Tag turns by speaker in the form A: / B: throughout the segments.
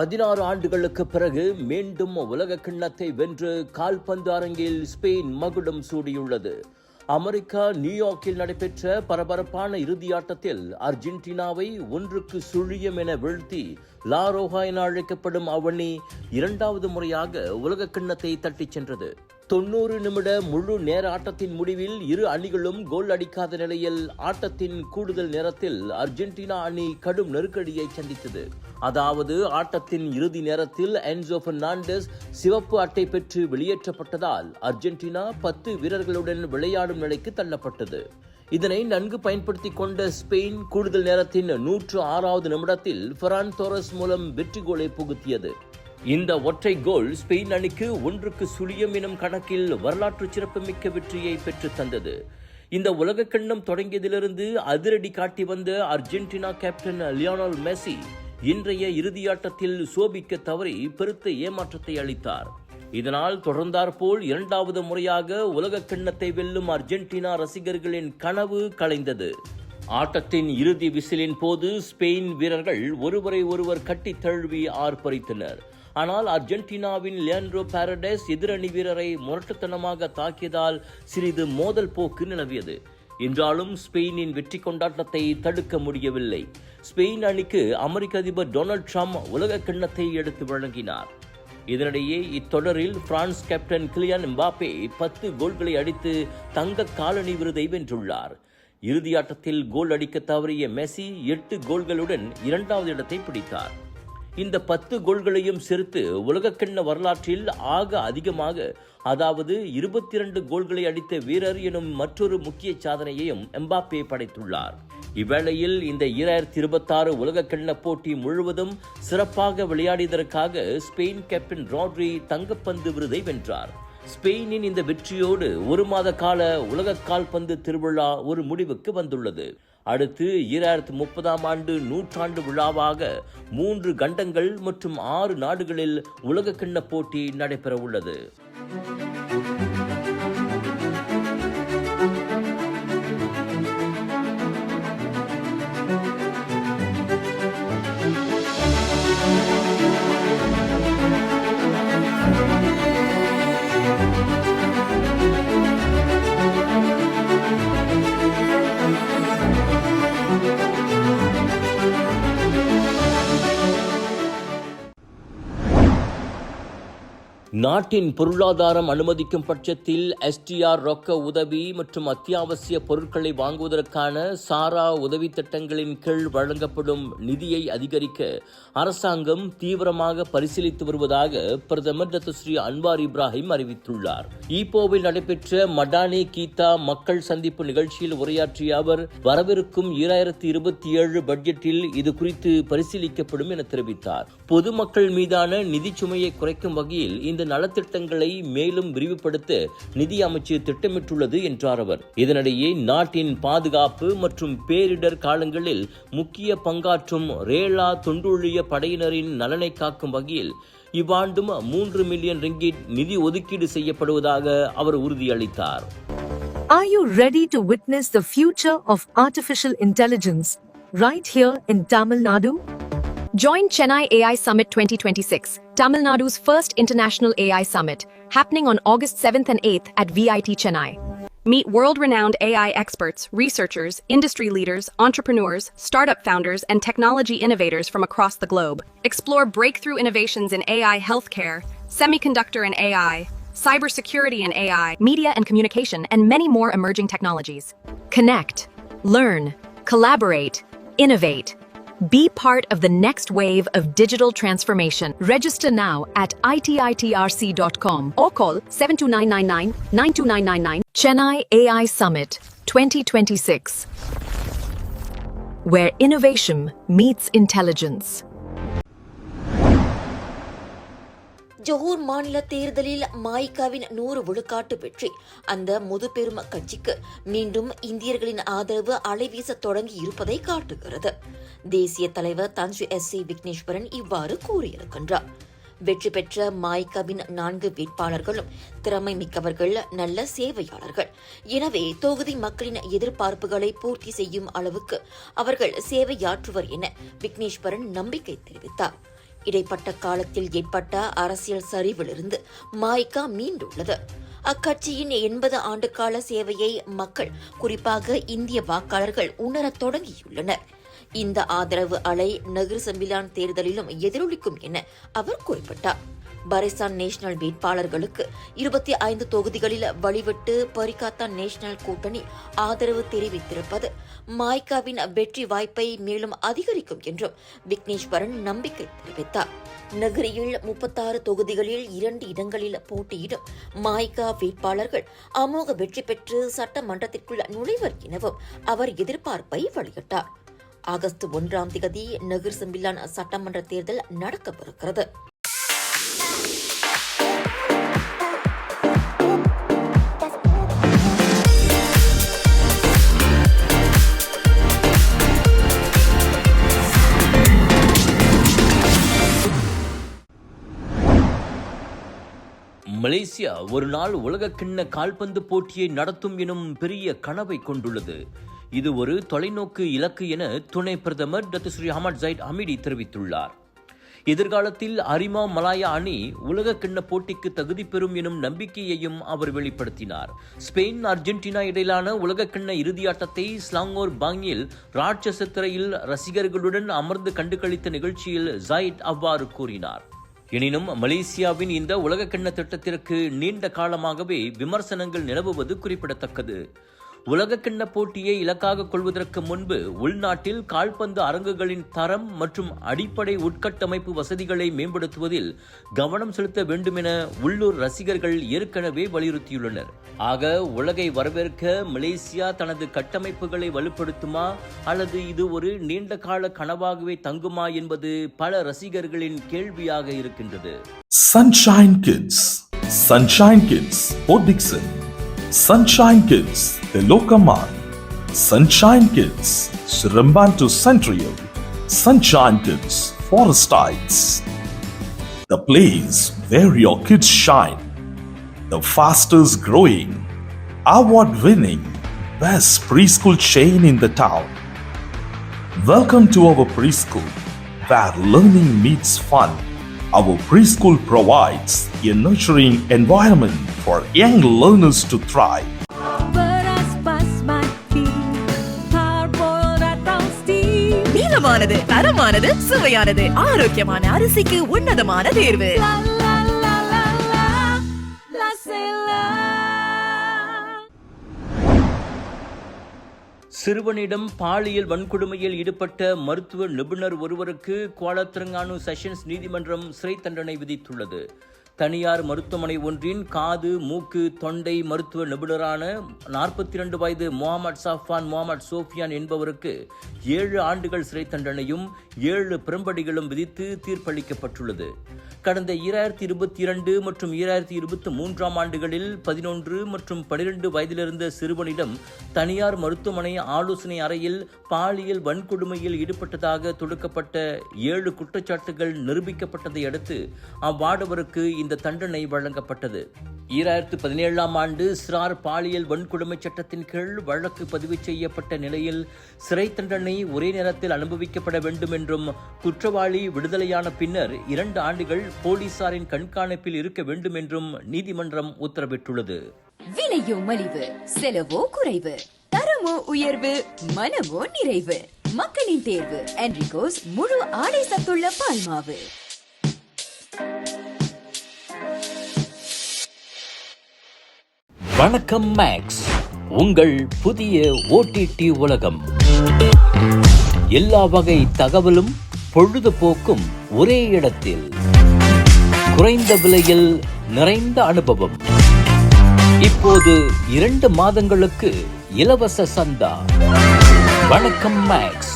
A: 16 ஆண்டுகளுக்கு பிறகு மீண்டும் உலக கிண்ணத்தை வென்று கால்பந்து அரங்கில் ஸ்பெயின் மகுடம் சூடியுள்ளது. அமெரிக்கா நியூயார்க்கில் நடைபெற்ற பரபரப்பான இறுதியாட்டத்தில் அர்ஜென்டினாவை 1-0 என வீழ்த்தி லா ரோஹா என அழைக்கப்படும் அவ்வணி இரண்டாவது முறையாக உலக கிண்ணத்தை தட்டிச் சென்றது. 90 நிமிட முழு நேர ஆட்டத்தின் முடிவில் இரு அணிகளும் கோல் அடிக்காத நிலையில் ஆட்டத்தின் கூடுதல் நேரத்தில் அர்ஜென்டினா அணி கடும் நெருக்கடியை சந்தித்தது. அதாவது ஆட்டத்தின் இறுதி நேரத்தில் என்சோ பெர்னாண்டஸ் சிவப்பு அட்டை பெற்று வெளியேற்றப்பட்டதால் அர்ஜென்டினா 10 வீரர்களுடன் விளையாடும் நிலைக்கு தள்ளப்பட்டது. இதனை நன்கு பயன்படுத்திக் கொண்ட ஸ்பெயின் கூடுதல் நேரத்தின் 106வது நிமிடத்தில் ஃபெரான் டோரஸ் மூலம் வெற்றி கோலை புகுத்தியது. இந்த ஒற்றை கோல் ஸ்பெயின் அணிக்கு 1-0 எனும் கணக்கில் வரலாற்று சிறப்புமிக்க வெற்றியை பெற்று தந்தது. இந்த உலக கிண்ணம் தொடங்கியதிலிருந்து அதிரடி காட்டி வந்த அர்ஜென்டினா கேப்டன் லியோனல் மெஸ்ஸி இன்றைய இறுதியாட்டத்தில் சோபிக்க தவறி பெருத்த ஏமாற்றத்தை அளித்தார். இதனால் தொடர்ந்தாற்போல் இரண்டாவது முறையாக உலக கிண்ணத்தை வெல்லும் அர்ஜென்டினா ரசிகர்களின் கனவு கலைந்தது. ஆட்டத்தின் இறுதி விசிலின் போது ஸ்பெயின் வீரர்கள் ஒருவரை ஒருவர் கட்டி தழுவி ஆர்ப்பரித்தனர். ஆனால் அர்ஜென்டினாவின் லியாண்ட்ரோ பாரடேஸ் எதிரணி வீரரை முரட்டுத்தனமாக தாக்கியதால் சிறிது மோதல் போக்கு நிலவியது. என்றாலும் ஸ்பெயினின் வெற்றி கொண்டாட்டத்தை தடுக்க முடியவில்லை. ஸ்பெயின் அணிக்கு அமெரிக்க அதிபர் டொனால்ட் ட்ரம்ப் உலக கிண்ணத்தை எடுத்து வழங்கினார். இதனிடையே இத்தொடரில் பிரான்ஸ் கேப்டன் கிலியான் எம்பாப்பே 10 கோல்களை அடித்து தங்க காலணி விருதை வென்றுள்ளார். இறுதியாட்டத்தில் கோல் அடிக்க தவறிய மெஸ்ஸி 8 கோல்களுடன் இரண்டாவது இடத்தை பிடித்தார். இந்த 10 கோல்களையும் சேர்த்து உலகக்கிண்ண வரலாற்றில் ஆக அதிகமாக, அதாவது 22 கோல்களை அடித்த வீரர் எனும் மற்றொரு முக்கிய சாதனையையும் எம்பாப்பே படைத்துள்ளார். இவ்வேளையில் இந்த 2026 உலகக்கிண்ண போட்டி முழுவதும் சிறப்பாக விளையாடியதற்காக ஸ்பெயின் கேப்டன் ராட்ரி தங்கப்பந்து விருதை வென்றார். ஸ்பெயினின் இந்த வெற்றியோடு 1 மாத கால உலக கால்பந்து திருவிழா ஒரு முடிவுக்கு வந்துள்ளது. அடுத்து 2030ஆம் ஆண்டு நூற்றாண்டு விழாவாக 3 கண்டங்கள் மற்றும் 6 நாடுகளில் உலக கிண்ண போட்டி நடைபெற உள்ளது. நாட்டின் பொருளாதாரம் அனுமதிக்கும் பட்சத்தில் SDR ரொக்க உதவி மற்றும் அத்தியாவசிய பொருட்களை வாங்குவதற்கான சாரா உதவி திட்டங்களின் கீழ் வழங்கப்படும் நிதியை அதிகரிக்க அரசாங்கம் தீவிரமாக பரிசீலித்து வருவதாக பிரதமர் டத்துஸ்ரீ அன்வார் இப்ராஹிம் அறிவித்துள்ளார். ஈப்போவில் நடைபெற்ற மடானி கீதா மக்கள் சந்திப்பு நிகழ்ச்சியில் உரையாற்றிய அவர், வரவிருக்கும் 2027 பட்ஜெட்டில் இது குறித்து பரிசீலிக்கப்படும் என தெரிவித்தார். பொதுமக்கள் மீதான நிதி சுமையை குறைக்கும் வகையில் இந்த நலத்திட்டங்களை மேலும் விரிவுபடுத்த நிதி அமைச்சு திட்டமிட்டுள்ளது என்றார் அவர். இதனிடையே நாட்டின் பாதுகாப்பு மற்றும் பேரிடர் காலங்களில் முக்கிய பங்காற்றும் ரேலா தொண்டூழிய படையினரின் நலனை காக்கும் வகையில் இவ்வாண்டும் 3 மில்லியன் ரிங்கிட் நிதி ஒதுக்கீடு செய்யப்படுவதாக அவர் உறுதியளித்தார்.
B: Are you ready to witness the future of artificial intelligence right here in Tamil Nadu?
C: Join Chennai AI Summit 2026, Tamil Nadu's first international AI summit, happening on August 7th and 8th at VIT Chennai. Meet world-renowned AI experts, researchers, industry leaders, entrepreneurs, startup founders, and technology innovators from across the globe. Explore breakthrough innovations in AI healthcare, semiconductor and AI, cybersecurity and AI, media and communication, and many more emerging technologies. Connect, learn, collaborate, innovate. Be part of the next wave of digital transformation. Register now at ititrc.com or call 72999-92999. Chennai AI Summit 2026, where innovation meets intelligence.
D: Johor மாநில தேர்தலில் மாய்காவின் 100 விழுக்காட்டு வெற்றி அந்த முதுபெரும் கட்சிக்கு மீண்டும் இந்தியர்களின் ஆதரவு அலைவீச தொடங்கி இருப்பதை காட்டுகிறது. தேசிய தலைவர் தஞ்சு SC விக்னேஸ்வரன் இவ்வாறு கூறியிருக்கின்றார். வெற்றி பெற்ற மாய்காவின் 4 வேட்பாளர்களும் திறமை மிக்கவர்கள், நல்ல சேவையாளர்கள். எனவே தொகுதி மக்களின் எதிர்பார்ப்புகளை பூர்த்தி செய்யும் அளவுக்கு அவர்கள் சேவையாற்றுவர் என விக்னேஸ்வரன் நம்பிக்கை தெரிவித்தார். இடைப்பட்ட காலத்தில் ஏற்பட்ட அரசியல் சரிவிலிருந்து மாய்கா மீண்டுள்ளது. அக்கட்சியின் 80 ஆண்டுகால சேவையை மக்கள், குறிப்பாக இந்திய வாக்காளர்கள் உணரத் தொடங்கியுள்ளனர். இந்த ஆதரவு அலை நகர் சம்பிலான் தேர்தலிலும் எதிரொலிக்கும் என அவர் குறிப்பிட்டார். பரிசான் நேஷனல் வேட்பாளர்களுக்கு 25 தொகுதிகளில் வழிவிட்டு பரிகாத்தான் நேஷனல் கூட்டணி ஆதரவு தெரிவித்திருப்பது மாய்காவின் வெற்றி வாய்ப்பை மேலும் அதிகரிக்கும் என்றும் விக்னேஸ்வரன் நம்பிக்கை தெரிவித்தார். நகரியில் 36 தொகுதிகளில் 2 இடங்களில் போட்டியிடும் மாய்கா வேட்பாளர்கள் அமோக வெற்றி பெற்று சட்டமன்றத்திற்குள் நுழைவர் எனவும் அவர் எதிர்பார்ப்பை வெளியிட்டார். ஆகஸ்ட் 1ஆம் தேதி நகர் சம்பிலான் சட்டமன்ற தேர்தல் நடக்கவிருக்கிறது.
A: மலேசியா ஒரு நாள் உலகக்கிண்ண கால்பந்து போட்டியை நடத்தும் எனும் பெரிய கனவை கொண்டுள்ளது. இது ஒரு தொலைநோக்கு இலக்கு என துணை பிரதமர் டத்துஸ்ரீ அஹமட் ஜைட் ஹமீடி தெரிவித்துள்ளார். எதிர்காலத்தில் அரிமா மலாயா அணி உலகக்கிண்ண போட்டிக்கு தகுதி பெறும் எனும் நம்பிக்கையையும் அவர் வெளிப்படுத்தினார். ஸ்பெயின் அர்ஜென்டினா இடையிலான உலகக்கிண்ண இறுதியாட்டத்தை ஸ்லாங்கோர் பாங்கில் ராட்சச திரையில் ரசிகர்களுடன் அமர்ந்து கண்டுகளித்த நிகழ்ச்சியில் ஜைட் அவ்வாறு கூறினார். எனினும் மலேசியாவின் இந்த உலகக்கிண்ண திட்டத்திற்கு நீண்ட காலமாகவே விமர்சனங்கள் நிலவுவது குறிப்பிடத்தக்கது. உலகக்கிண்ண போட்டியை இலக்காக கொள்வதற்கு முன்பு உள்நாட்டில் கால்பந்து அரங்குகளின் தரம் மற்றும் அடிப்படை உட்கட்டமைப்பு வசதிகளை மேம்படுத்துவதில் கவனம் செலுத்த வேண்டும் என உள்ளூர் ரசிகர்கள் ஏற்கனவே வலியுறுத்தியுள்ளனர். ஆக உலகை வரவேற்க மலேசியா தனது கட்டமைப்புகளை வலுப்படுத்துமா அல்லது இது ஒரு நீண்ட கால கனவாகவே தங்குமா என்பது பல ரசிகர்களின் கேள்வியாக இருக்கின்றது.
E: Sunshine Kids, Sunshine Kids, Port Dickson, Sunshine Kids, The Lokaman, Sunshine Kids, Sirembantu Central, Sunshine Kids, Forest Heights. The place where your kids shine, the fastest growing, award winning, best preschool chain in the town. Welcome to our preschool, where learning meets fun. Our preschool provides a nurturing environment for young learners to thrive.
F: நீளமானது, தரமானது, சுவையானது, ஆரோக்கியமான அரிசிக்கு உன்னதமான தேர்வு.
A: சிறுவனிடம் பாலியல் வன்கொடுமையில் ஈடுபட்ட மருத்துவ நிபுணர் ஒருவருக்கு குவாலத்திரங்கானு செஷன்ஸ் நீதிமன்றம் சிறை தண்டனை விதித்துள்ளது. தனியார் மருத்துவமனை ஒன்றின் காது, மூக்கு, தொண்டை மருத்துவ நிபுணரான 42 வயது முகமது சாஃபான் முகமது சோஃபியான் என்பவருக்கு 7 ஆண்டுகள் சிறை தண்டனையும் 7 பிரம்படிகளும் விதித்து தீர்ப்பளிக்கப்பட்டுள்ளது. கடந்த 2022 மற்றும் 2023ஆம் ஆண்டுகளில் 11 மற்றும் 12 வயதிலிருந்த சிறுவனிடம் தனியார் மருத்துவமனை ஆலோசனை அறையில் பாலியல் வன்கொடுமையில் ஈடுபட்டதாக தொடுக்கப்பட்ட 7 குற்றச்சாட்டுகள் நிரூபிக்கப்பட்டதை அடுத்து அவ்வாடவருக்கு இந்த தண்டனை வழங்கப்பட்டது. 2017ஆம் ஆண்டு சிறார் பாலியல் வன்கொடுமை சட்டத்தின் கீழ் வழக்கு பதிவு செய்யப்பட்ட நிலையில் சிறை தண்டனை ஒரே நேரத்தில் அனுபவிக்கப்பட வேண்டும் என்றும் குற்றவாளி விடுதலையான பின்னர் 2 ஆண்டுகள் போலீசாரின் கண்காணிப்பில் இருக்க வேண்டும் என்றும் நீதிமன்றம் உத்தரவிட்டுள்ளது.
G: விலையோ மலிவு, செலவோ குறைவு, தரமோ உயர்வு, மனமோ நிறைவு. மக்களின் தேர்வு என்ரிகோஸ் முழு ஆடை சத்துள்ள பால்மாவு.
A: வணக்கம் மேக்ஸ், உங்கள் புதிய OTT உலகம். எல்லா வகை தகவலும் பொழுதுபோக்கும் ஒரே இடத்தில், குறைந்த விலையில் நிறைந்த அனுபவம். இப்போது 2 மாதங்களுக்கு இலவச சந்தா. வணக்கம் மேக்ஸ்,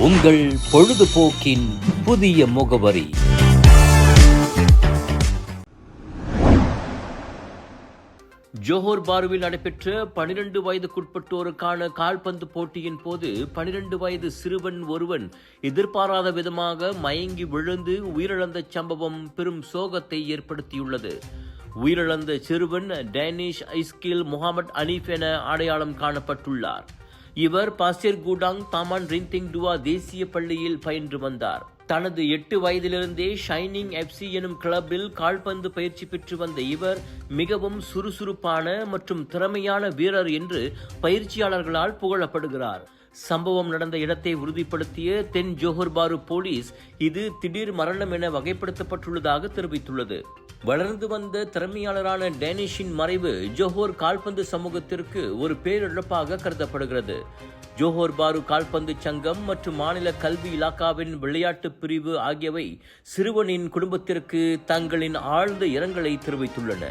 A: உங்கள் பொழுதுபோக்கின் புதிய முகவரி. ஜோஹர் பாருவில் நடைபெற்ற 12 வயதுக்குட்பட்டோருக்கான கால்பந்து போட்டியின் போது 12 வயது சிறுவன் ஒருவன் எதிர்பாராத விதமாக மயங்கி விழுந்து உயிரிழந்த சம்பவம் பெரும் சோகத்தை ஏற்படுத்தியுள்ளது. உயிரிழந்த சிறுவன் டேனிஷ் ஐஸ்கில் முகமது அனீஃப் என அடையாளம் காணப்பட்டுள்ளார். இவர் பாசிர் கூடாங் தாமான் ரிந்திங் டுவா தேசிய பள்ளியில் பயின்று வந்தார். தனது 8 வயதிலிருந்தே ஷைனிங் எஃப்சி எனும் கிளப்பில் கால்பந்து பயிற்சி பெற்று வந்த இவர் மிகவும் சுறுசுறுப்பான மற்றும் திறமையான வீரர் என்று பயிற்சியாளர்களால் புகழப்படுகிறார். சம்பவம் நடந்த இடத்தை உறுதிப்படுத்திய தென் ஜோஹர் பாரு போலீஸ் இது திடீர் மரணம் என வகைப்படுத்தப்பட்டுள்ளதாக தெரிவித்துள்ளது. வளர்ந்து வந்த திறமையாளரான டேனிஷின் மறைவு ஜோஹர் கால்பந்து சமூகத்திற்கு ஒரு பேரிழப்பாக கருதப்படுகிறது. ஜோஹர் பாரு கால்பந்து சங்கம் மற்றும் மாநில கல்வி இலாக்காவின் விளையாட்டு பிரிவு ஆகியவை சிறுவனின் குடும்பத்திற்கு தங்களின் ஆழ்ந்த இரங்கலை தெரிவித்துள்ளன.